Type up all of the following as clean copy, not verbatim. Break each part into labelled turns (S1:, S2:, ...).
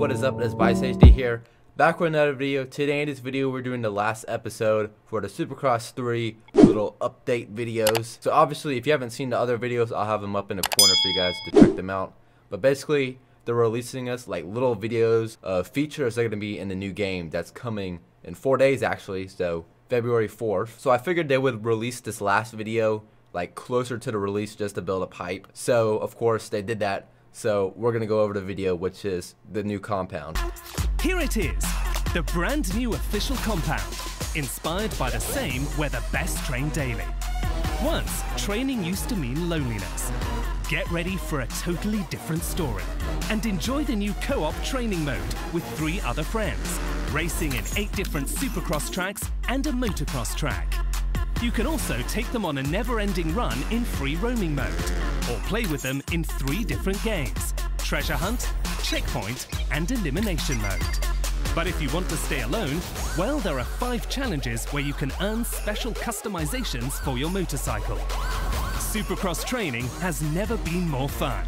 S1: what is up? It's BiceHD here, back with another video. Today in this video we're doing the last episode for the Supercross 3 little update videos. So obviously if you haven't seen the other videos, I'll have them up in the corner for you guys to check them out. But basically they're releasing us like little videos of features that are going to be in the new game that's coming in 4 days actually, so February 4th. So I figured they would release this last video like closer to the release just to build up hype. So of course they did that. So we're going to go over the video, which is the new compound.
S2: Here it is, the brand new official compound, inspired by the same where the best train daily. Once, training used to mean loneliness. Get ready for a totally different story and enjoy the new co-op training mode with 3 other friends, racing in 8 different Supercross tracks and a Motocross track. You can also take them on a never-ending run in free roaming mode, or play with them in 3 different games: treasure hunt, checkpoint, and elimination mode. But if you want to stay alone, well, there are 5 challenges where you can earn special customizations for your motorcycle. Supercross training has never been more fun.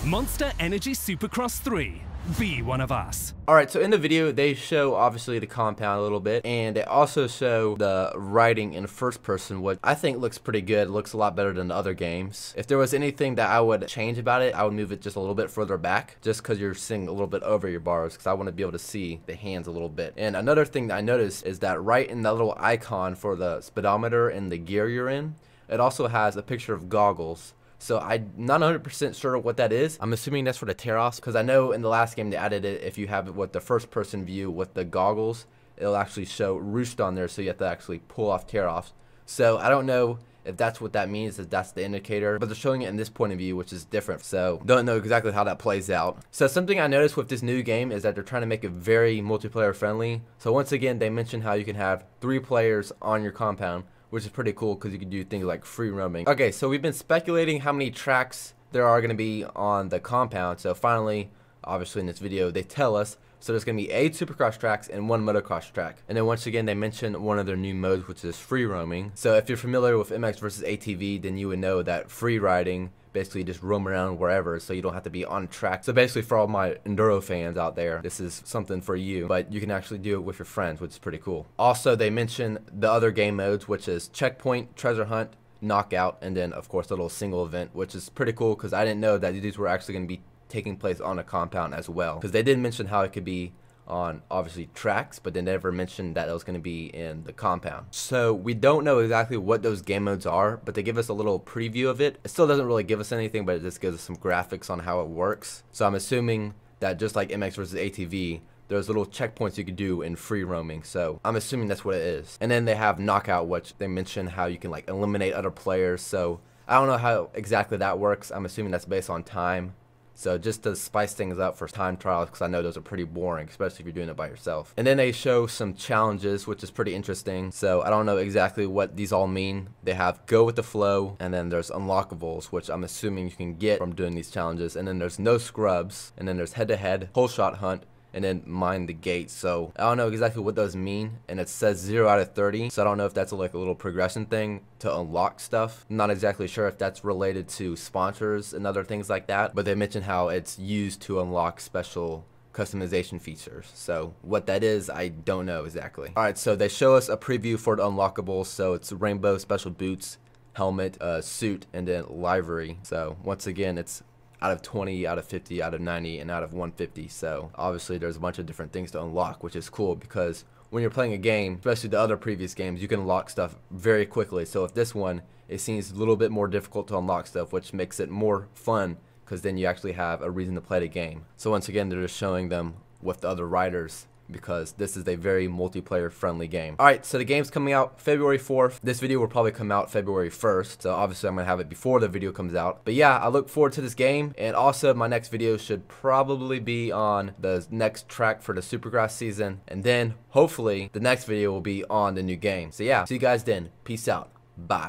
S2: Monster Energy Supercross 3. Be one of us.
S1: Alright, so in the video they show obviously the compound a little bit, and they also show the riding in first person, which I think looks pretty good. It looks a lot better than the other games. If there was anything that I would change about it, I would move it just a little bit further back, just because you're seeing a little bit over your bars, because I want to be able to see the hands a little bit. And another thing that I noticed is that right in that little icon for the speedometer and the gear you're in, it also has a picture of goggles. So I'm not 100% sure what that is. I'm assuming that's for the tear-offs, because I know in the last game they added it. If you have it with the first-person view with the goggles, it'll actually show roost on there, so you have to actually pull off tear-offs. So I don't know if that's what that means, if that's the indicator, but they're showing it in this point of view, which is different. So don't know exactly how that plays out. So something I noticed with this new game is that they're trying to make it very multiplayer friendly. So once again, they mentioned how you can have 3 players on your compound, which is pretty cool because you can do things like free roaming. Okay, so we've been speculating how many tracks there are going to be on the compound. So finally, obviously in this video, they tell us. So there's going to be 8 Supercross tracks and 1 Motocross track. And then once again, they mentioned one of their new modes, which is free roaming. So if you're familiar with MX versus ATV, then you would know that free riding, basically just roam around wherever, so you don't have to be on track. So basically for all my enduro fans out there, this is something for you, but you can actually do it with your friends, which is pretty cool. Also, they mentioned the other game modes, which is checkpoint, treasure hunt, knockout, and then of course a little single event, which is pretty cool because I didn't know that these were actually going to be taking place on a compound as well, because they did mention how it could be on obviously tracks, but they never mentioned that it was going to be in the compound. So we don't know exactly what those game modes are, but they give us a little preview of it. It still doesn't really give us anything, but it just gives us some graphics on how it works. So I'm assuming that just like MX versus ATV, there's little checkpoints you could do in free roaming. So I'm assuming that's what it is. And then they have knockout, which they mention how you can like eliminate other players. So I don't know how exactly that works. I'm assuming that's based on time. So just to spice things up for time trials, because I know those are pretty boring, especially if you're doing it by yourself. And then they show some challenges, which is pretty interesting. So I don't know exactly what these all mean. They have go with the flow, and then there's unlockables, which I'm assuming you can get from doing these challenges. And then there's no scrubs, and then there's head-to-head, whole shot hunt, and then mind the gate. So I don't know exactly what those mean, and it says 0 out of 30, so I don't know if that's like a little progression thing to unlock stuff. I'm not exactly sure if that's related to sponsors and other things like that, but they mentioned how it's used to unlock special customization features. So what that is, I don't know exactly. Alright, so they show us a preview for the unlockables. So it's rainbow special boots, helmet, suit, and then livery. So once again, it's out of 20, out of 50, out of 90, and out of 150. So obviously there's a bunch of different things to unlock, which is cool because when you're playing a game, especially the other previous games, you can unlock stuff very quickly. So if this one, it seems a little bit more difficult to unlock stuff, which makes it more fun because then you actually have a reason to play the game. So once again, they're just showing them with the other riders, because this is a very multiplayer friendly game. Alright, so the game's coming out February 4th. This video will probably come out February 1st, so obviously I'm going to have it before the video comes out. But yeah, I look forward to this game, and also my next video should probably be on the next track for the Supercross season, and then hopefully the next video will be on the new game. So yeah, see you guys then. Peace out. Bye.